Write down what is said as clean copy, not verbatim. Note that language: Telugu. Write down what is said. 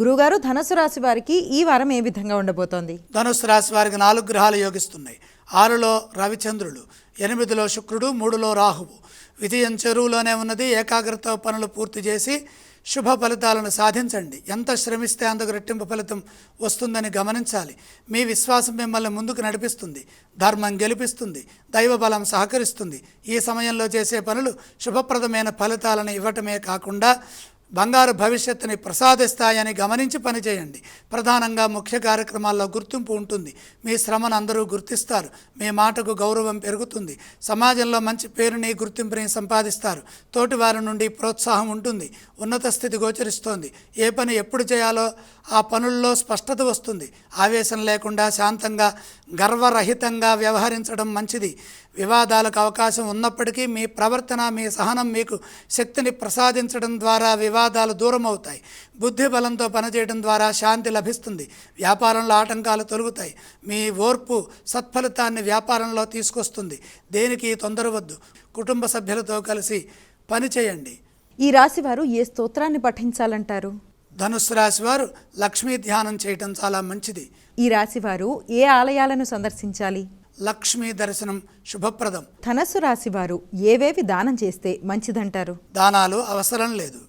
గురుగారు, ధనుసు రాశి వారికి ఈ వారం ఏ విధంగా ఉండబోతోంది? ధనుసు రాశి వారికి 4 గ్రహాలు యోగిస్తున్నాయి. 6లో రవిచంద్రులు, 8లో శుక్రుడు, 3లో రాహువు. విజయం చెరువులోనే ఉన్నది. ఏకాగ్రత పనులు పూర్తి చేసి శుభ ఫలితాలను సాధించండి. ఎంత శ్రమిస్తే అందుకు రెట్టింపు ఫలితం వస్తుందని గమనించాలి. మీ విశ్వాసం మిమ్మల్ని ముందుకు నడిపిస్తుంది. ధర్మం గెలిపిస్తుంది. దైవబలం సహకరిస్తుంది. ఈ సమయంలో చేసే పనులు శుభప్రదమైన ఫలితాలను ఇవ్వటమే కాకుండా బంగారు భవిష్యత్తుని ప్రసాదిస్తాయని గమనించి పనిచేయండి. ప్రధానంగా ముఖ్య కార్యక్రమాల్లో గుర్తింపు ఉంటుంది. మీ శ్రమను అందరూ గుర్తిస్తారు. మీ మాటకు గౌరవం పెరుగుతుంది. సమాజంలో మంచి పేరుని, గుర్తింపుని సంపాదిస్తారు. తోటివారి నుండి ప్రోత్సాహం ఉంటుంది. ఉన్నత స్థితి గోచరిస్తోంది. ఏ పని ఎప్పుడు చేయాలో ఆ పనుల్లో స్పష్టత వస్తుంది. ఆవేశం లేకుండా శాంతంగా, గర్వరహితంగా వ్యవహరించడం మంచిది. వివాదాలకు అవకాశం ఉన్నప్పటికీ మీ ప్రవర్తన, మీ సహనం మీకు శక్తిని ప్రసాదించడం ద్వారా వివాదాలు దూరం అవుతాయి. బుద్ధి బలంతో పనిచేయడం ద్వారా శాంతి లభిస్తుంది. వ్యాపారంలో ఆటంకాలు తొలగుతాయి. మీ ఓర్పు సత్ఫలితాన్ని వ్యాపారంలో తీసుకొస్తుంది. దేనికి తొందరవద్దు. కుటుంబ సభ్యులతో కలిసి పనిచేయండి. ఈ రాశి వారు ఏ స్తోత్రాన్ని పఠించాలంటారు? ధనుస్సు రాశి వారు లక్ష్మీ ధ్యానం చేయటం చాలా మంచిది. ఈ రాశి వారు ఏ ఆలయాలను సందర్శించాలి? లక్ష్మీ దర్శనం శుభప్రదం. ధనుస్సు రాశి వారు ఏవేవి దానం చేస్తే మంచిదంటారు? దానాలు అవసరం లేదు.